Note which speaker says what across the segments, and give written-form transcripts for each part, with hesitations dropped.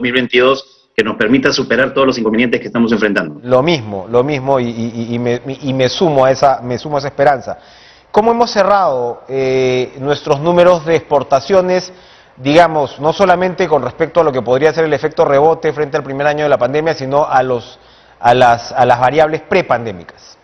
Speaker 1: 2022 que nos permita superar todos los inconvenientes que estamos enfrentando.
Speaker 2: Lo mismo, y me sumo a esa esperanza. ¿Cómo hemos cerrado nuestros números de exportaciones, digamos, no solamente con respecto a lo que podría ser el efecto rebote frente al primer año de la pandemia, sino a las variables prepandémicas?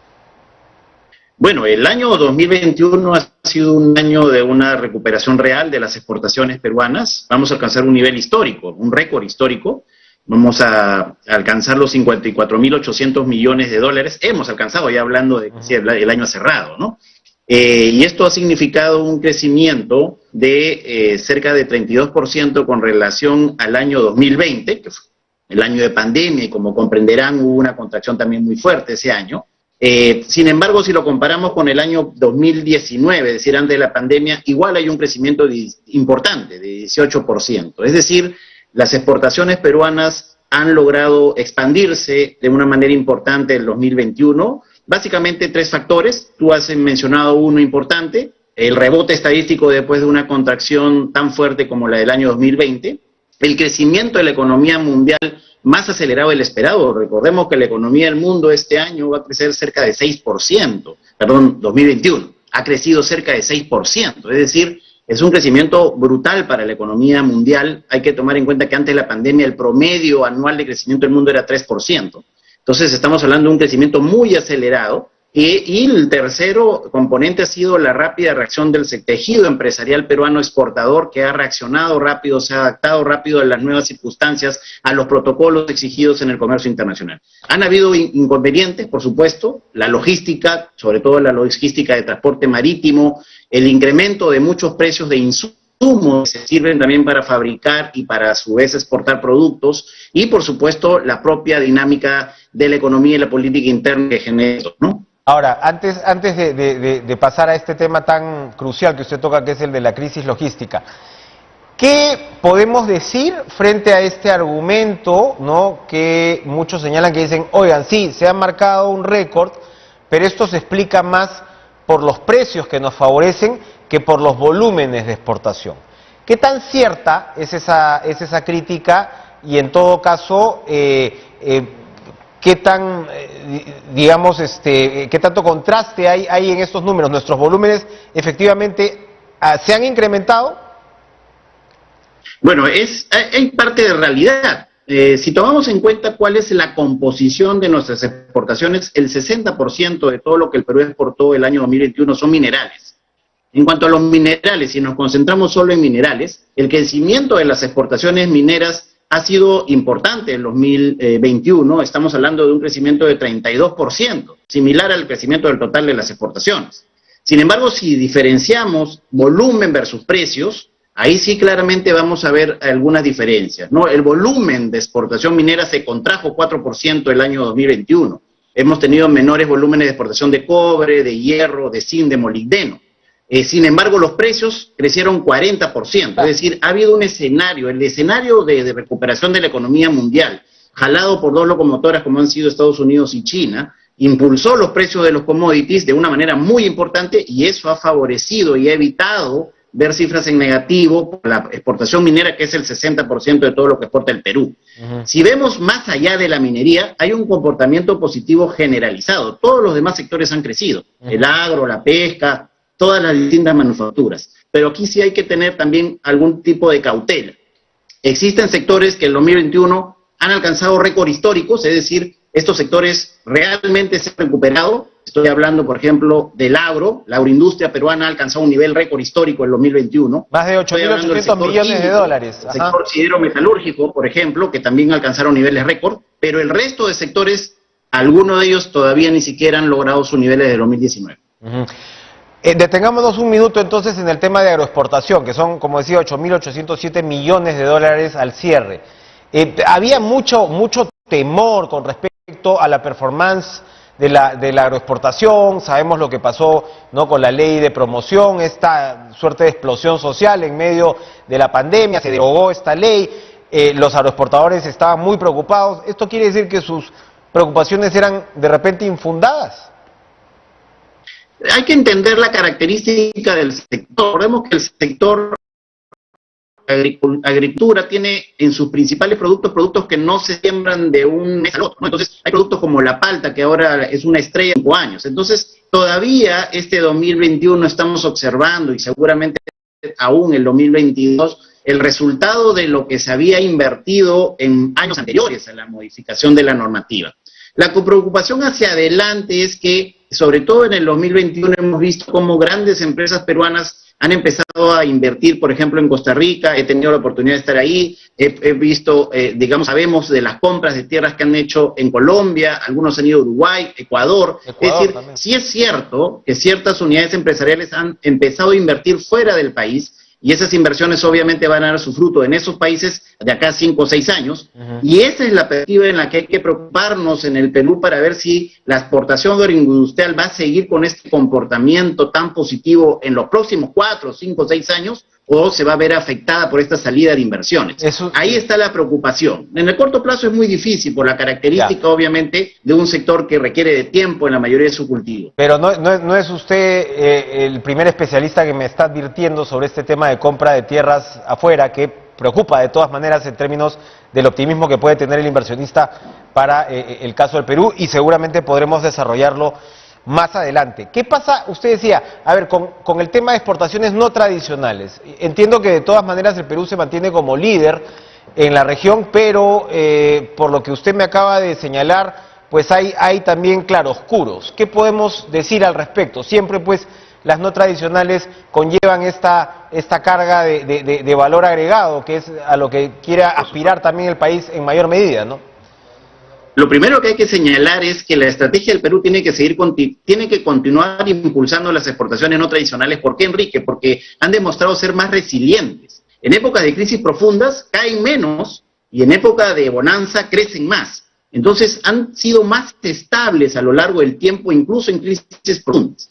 Speaker 1: Bueno, el año 2021 ha sido un año de una recuperación real de las exportaciones peruanas. Vamos a alcanzar un nivel histórico, un récord histórico. Vamos a alcanzar los 54.800 millones de dólares. Hemos alcanzado, ya hablando de que el año cerrado, ¿no? Y esto ha significado un crecimiento de cerca de 32% con relación al año 2020, que fue el año de pandemia, y como comprenderán hubo una contracción también muy fuerte ese año. Sin embargo, si lo comparamos con el año 2019, es decir, antes de la pandemia, igual hay un crecimiento importante, de 18%. Es decir, las exportaciones peruanas han logrado expandirse de una manera importante en el 2021. Básicamente tres factores, tú has mencionado uno importante, el rebote estadístico después de una contracción tan fuerte como la del año 2020, el crecimiento de la economía mundial más acelerado del esperado. Recordemos que la economía del mundo este año va a crecer cerca de 6%, perdón, 2021, ha crecido cerca de 6%, es decir, es un crecimiento brutal para la economía mundial. Hay que tomar en cuenta que antes de la pandemia el promedio anual de crecimiento del mundo era 3%. Entonces estamos hablando de un crecimiento muy acelerado. Y el tercero componente ha sido la rápida reacción del tejido empresarial peruano exportador, que ha reaccionado rápido, se ha adaptado rápido a las nuevas circunstancias, a los protocolos exigidos en el comercio internacional. Han habido inconvenientes, por supuesto, la logística, sobre todo la logística de transporte marítimo, el incremento de muchos precios de insumos que se sirven también para fabricar y para a su vez exportar productos, y por supuesto la propia dinámica de la economía y la política interna que genera eso, ¿no?
Speaker 2: Ahora, antes de pasar a este tema tan crucial que usted toca, que es el de la crisis logística, ¿qué podemos decir frente a este argumento, ¿no?, que muchos señalan, que dicen, oigan, sí, se ha marcado un récord, pero esto se explica más por los precios que nos favorecen que por los volúmenes de exportación? ¿Qué tan cierta es esa crítica y en todo caso, qué tan, digamos, qué tanto contraste hay en estos números? ¿Nuestros volúmenes efectivamente se han incrementado?
Speaker 1: Bueno, hay parte de realidad. Si tomamos en cuenta cuál es la composición de nuestras exportaciones, el 60% de todo lo que el Perú exportó el año 2021 son minerales. En cuanto a los minerales, si nos concentramos solo en minerales, el crecimiento de las exportaciones mineras ha sido importante en 2021, estamos hablando de un crecimiento de 32%, similar al crecimiento del total de las exportaciones. Sin embargo, si diferenciamos volumen versus precios, ahí sí claramente vamos a ver algunas diferencias, ¿no? El volumen de exportación minera se contrajo 4% el año 2021. Hemos tenido menores volúmenes de exportación de cobre, de hierro, de zinc, de molibdeno. Sin embargo, los precios crecieron 40%, es decir, ha habido un escenario, el escenario de recuperación de la economía mundial, jalado por dos locomotoras como han sido Estados Unidos y China, impulsó los precios de los commodities de una manera muy importante, y eso ha favorecido y ha evitado ver cifras en negativo por la exportación minera, que es el 60% de todo lo que exporta el Perú. Si vemos más allá de la minería, hay un comportamiento positivo generalizado. Todos los demás sectores han crecido, el agro, la pesca, todas las distintas manufacturas. Pero aquí sí hay que tener también algún tipo de cautela. Existen sectores que en 2021 han alcanzado récords históricos, es decir, estos sectores realmente se han recuperado. Estoy hablando, por ejemplo, del agro. La agroindustria peruana ha alcanzado un nivel récord histórico en 2021.
Speaker 2: Más de 8.800 millones de dólares.
Speaker 1: El sector sidero-metalúrgico, por ejemplo, que también alcanzaron niveles récord, pero el resto de sectores, algunos de ellos todavía ni siquiera han logrado sus niveles de 2019.
Speaker 2: Detengámonos un minuto entonces en el tema de agroexportación, que son, como decía, 8.807 millones de dólares al cierre. Había mucho temor con respecto a la performance de la agroexportación. Sabemos lo que pasó, ¿no?, con la ley de promoción, esta suerte de explosión social en medio de la pandemia, se derogó esta ley, los agroexportadores estaban muy preocupados. ¿Esto quiere decir que sus preocupaciones eran de repente infundadas?
Speaker 1: Hay que entender la característica del sector. Recordemos que el sector agricultura tiene en sus principales productos que no se siembran de un mes al otro, ¿no? Entonces hay productos como la palta, que ahora es una estrella en 5 años. Entonces todavía este 2021 estamos observando, y seguramente aún el 2022, el resultado de lo que se había invertido en años anteriores a la modificación de la normativa. La preocupación hacia adelante es que, sobre todo en el 2021, hemos visto cómo grandes empresas peruanas han empezado a invertir, por ejemplo, en Costa Rica. He tenido la oportunidad de estar ahí, he visto, digamos, sabemos de las compras de tierras que han hecho en Colombia, algunos han ido a Uruguay, Ecuador. Es decir, también. Sí es cierto que ciertas unidades empresariales han empezado a invertir fuera del país, y esas inversiones obviamente van a dar su fruto en esos países de acá a 5 o 6 años, y esa es la perspectiva en la que hay que preocuparnos en el Perú para ver si la exportación agroindustrial va a seguir con este comportamiento tan positivo en los próximos 4, 5, 6 años, o se va a ver afectada por esta salida de inversiones. Ahí está la preocupación. En el corto plazo es muy difícil por la característica, obviamente, de un sector que requiere de tiempo en la mayoría de su cultivo.
Speaker 2: Pero no es usted el primer especialista que me está advirtiendo sobre este tema de compra de tierras afuera, que preocupa de todas maneras en términos del optimismo que puede tener el inversionista para el caso del Perú, y seguramente podremos desarrollarlo más adelante. ¿Qué pasa? Usted decía, a ver, con el tema de exportaciones no tradicionales. Entiendo que de todas maneras el Perú se mantiene como líder en la región, pero por lo que usted me acaba de señalar, pues hay también claroscuros. ¿Qué podemos decir al respecto? Siempre pues las no tradicionales conllevan esta carga de valor agregado, que es a lo que quiere aspirar también el país en mayor medida, ¿no?
Speaker 1: Lo primero que hay que señalar es que la estrategia del Perú tiene que continuar impulsando las exportaciones no tradicionales. ¿Por qué, Enrique? Porque han demostrado ser más resilientes. En épocas de crisis profundas caen menos, y en época de bonanza crecen más. Entonces han sido más estables a lo largo del tiempo, incluso en crisis profundas.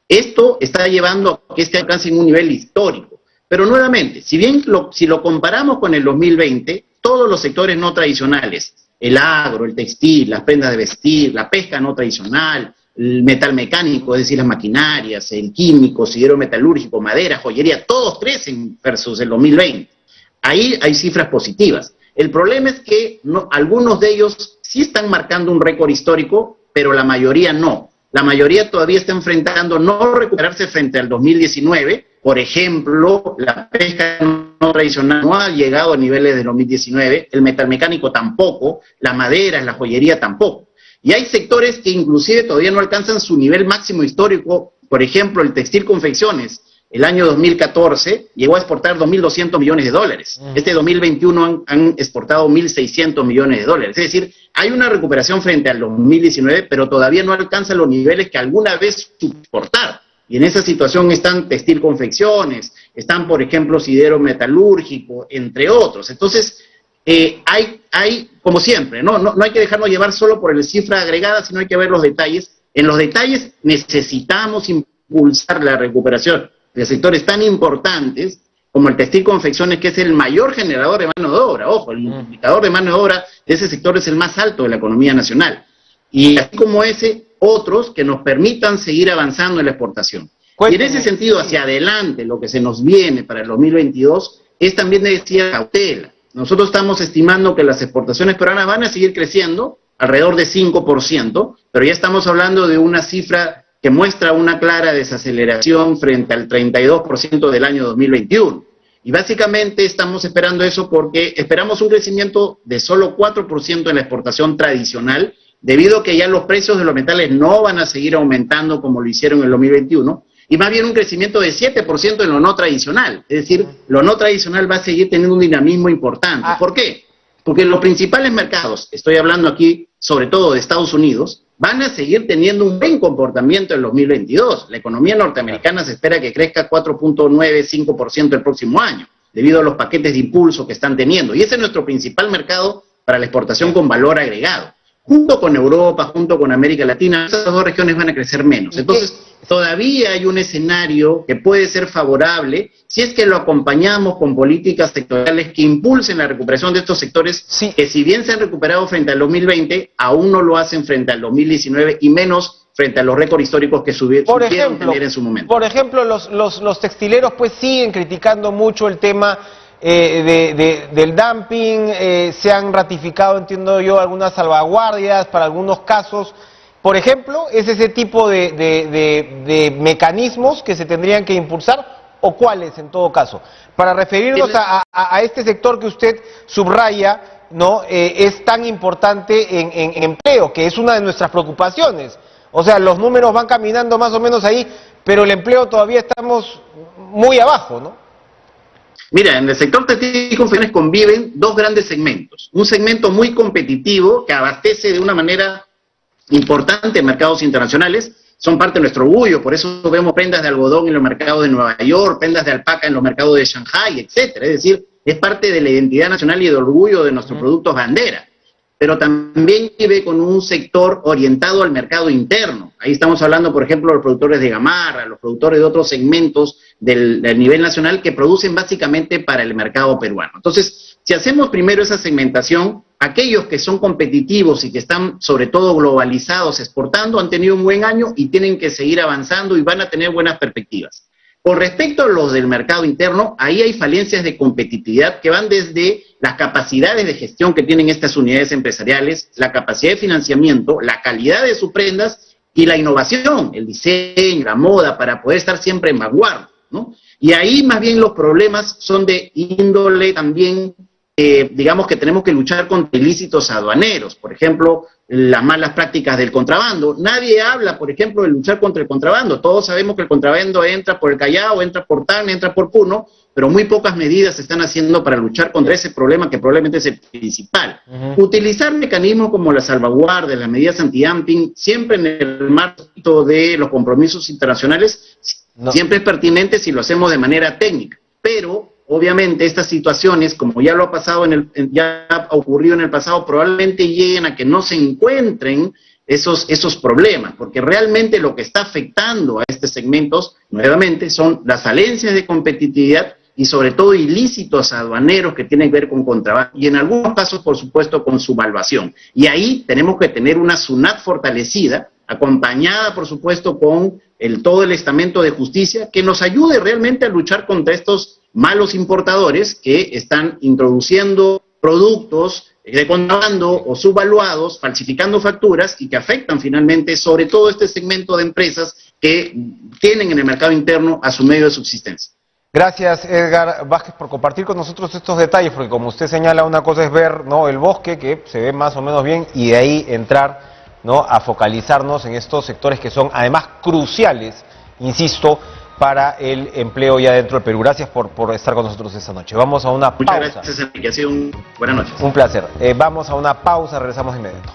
Speaker 1: Esto está llevando a que este alcance en un nivel histórico. Pero nuevamente, si lo comparamos con el 2020, todos los sectores no tradicionales, el agro, el textil, las prendas de vestir, la pesca no tradicional, el metal mecánico, es decir, las maquinarias, el químico, sidero metalúrgico, madera, joyería, todos crecen versus el 2020. Ahí hay cifras positivas. El problema es que algunos de ellos sí están marcando un récord histórico, pero la mayoría no. La mayoría todavía está enfrentando no recuperarse frente al 2019. Por ejemplo, la pesca no tradicional no ha llegado a niveles del 2019, el metalmecánico tampoco, la madera, la joyería tampoco. Y hay sectores que inclusive todavía no alcanzan su nivel máximo histórico. Por ejemplo, el textil confecciones, el año 2014 llegó a exportar 2.200 millones de dólares. Este 2021 han exportado 1.600 millones de dólares. Es decir, hay una recuperación frente al 2019, pero todavía no alcanza los niveles que alguna vez exportaron. Y en esa situación están textil confecciones, están, por ejemplo, sidero metalúrgico, entre otros. Entonces, hay como siempre, no hay que dejarnos llevar solo por la cifra agregada, sino hay que ver los detalles. En los detalles necesitamos impulsar la recuperación de sectores tan importantes como el textil confecciones, que es el mayor generador de mano de obra. Ojo, el multiplicador de mano de obra de ese sector es el más alto de la economía nacional. Y así como ese, otros que nos permitan seguir avanzando en la exportación. Y en ese sentido, hacia adelante, lo que se nos viene para el 2022 es también de decir cautela. Nosotros estamos estimando que las exportaciones peruanas van a seguir creciendo alrededor de 5%, pero ya estamos hablando de una cifra que muestra una clara desaceleración frente al 32% del año 2021. Y básicamente estamos esperando eso porque esperamos un crecimiento de solo 4% en la exportación tradicional, debido a que ya los precios de los metales no van a seguir aumentando como lo hicieron en el 2021, y más bien un crecimiento de 7% en lo no tradicional. Es decir, lo no tradicional va a seguir teniendo un dinamismo importante. ¿Por qué? Porque los principales mercados, estoy hablando aquí sobre todo de Estados Unidos, van a seguir teniendo un buen comportamiento en 2022. La economía norteamericana se espera que crezca 4.95% el próximo año, debido a los paquetes de impulso que están teniendo. Y ese es nuestro principal mercado para la exportación con valor agregado. Junto con Europa, junto con América Latina, esas dos regiones van a crecer menos. Entonces, todavía hay un escenario que puede ser favorable si es que lo acompañamos con políticas sectoriales que impulsen la recuperación de estos sectores, que si bien se han recuperado frente al 2020, aún no lo hacen frente al 2019 y menos frente a los récords históricos que supieron tener en su momento.
Speaker 2: Por ejemplo, los textileros pues siguen criticando mucho el tema del dumping, se han ratificado, entiendo yo, algunas salvaguardias para algunos casos. Por ejemplo, ¿es ese tipo de mecanismos que se tendrían que impulsar o cuáles en todo caso? Para referirnos a este sector que usted subraya, ¿no? Es tan importante en empleo, que es una de nuestras preocupaciones. O sea, los números van caminando más o menos ahí, pero el empleo todavía estamos muy abajo, ¿no?
Speaker 1: Mira, en el sector textil y confecciones conviven dos grandes segmentos. Un segmento muy competitivo que abastece de una manera importante mercados internacionales, son parte de nuestro orgullo, por eso vemos prendas de algodón en los mercados de Nueva York, prendas de alpaca en los mercados de Shanghai, etcétera. Es decir, es parte de la identidad nacional y del orgullo de nuestros productos bandera. Pero también vive con un sector orientado al mercado interno. Ahí estamos hablando, por ejemplo, de los productores de gamarra, los productores de otros segmentos del nivel nacional que producen básicamente para el mercado peruano. Entonces, si hacemos primero esa segmentación, aquellos que son competitivos y que están sobre todo globalizados, exportando, han tenido un buen año y tienen que seguir avanzando y van a tener buenas perspectivas. Con respecto a los del mercado interno, ahí hay falencias de competitividad que van desde las capacidades de gestión que tienen estas unidades empresariales, la capacidad de financiamiento, la calidad de sus prendas y la innovación, el diseño, la moda, para poder estar siempre en vanguardia, ¿no? Y ahí más bien los problemas son de índole también, digamos que tenemos que luchar contra ilícitos aduaneros, por ejemplo, las malas prácticas del contrabando. Nadie habla, por ejemplo, de luchar contra el contrabando. Todos sabemos que el contrabando entra por el Callao, entra por Tacna, entra por Puno, pero muy pocas medidas se están haciendo para luchar contra ese problema que probablemente es el principal. Utilizar mecanismos como la salvaguardia, las medidas anti-dumping, siempre en el marco de los compromisos internacionales, siempre es pertinente si lo hacemos de manera técnica, pero obviamente estas situaciones, como ya lo ha pasado ya ha ocurrido en el pasado, probablemente lleguen a que no se encuentren esos problemas, porque realmente lo que está afectando a estos segmentos, nuevamente, son las falencias de competitividad y sobre todo ilícitos aduaneros que tienen que ver con contrabando y en algunos casos, por supuesto, con subvaluación. Y ahí tenemos que tener una SUNAT fortalecida, acompañada, por supuesto, con todo el estamento de justicia, que nos ayude realmente a luchar contra estos malos importadores que están introduciendo productos de contrabando o subvaluados, falsificando facturas y que afectan finalmente sobre todo este segmento de empresas que tienen en el mercado interno a su medio de subsistencia.
Speaker 2: Gracias, Edgar Vázquez, por compartir con nosotros estos detalles, porque como usted señala, una cosa es ver, ¿no?, el bosque, que se ve más o menos bien, y de ahí entrar, ¿no?, a focalizarnos en estos sectores que son además cruciales, insisto, para el empleo ya dentro del Perú. Gracias por estar con nosotros esta noche. Vamos a una pausa.
Speaker 1: Muchas gracias, Enrique. Ha sido buenas noches.
Speaker 2: Un placer. Vamos a una pausa, regresamos de inmediato.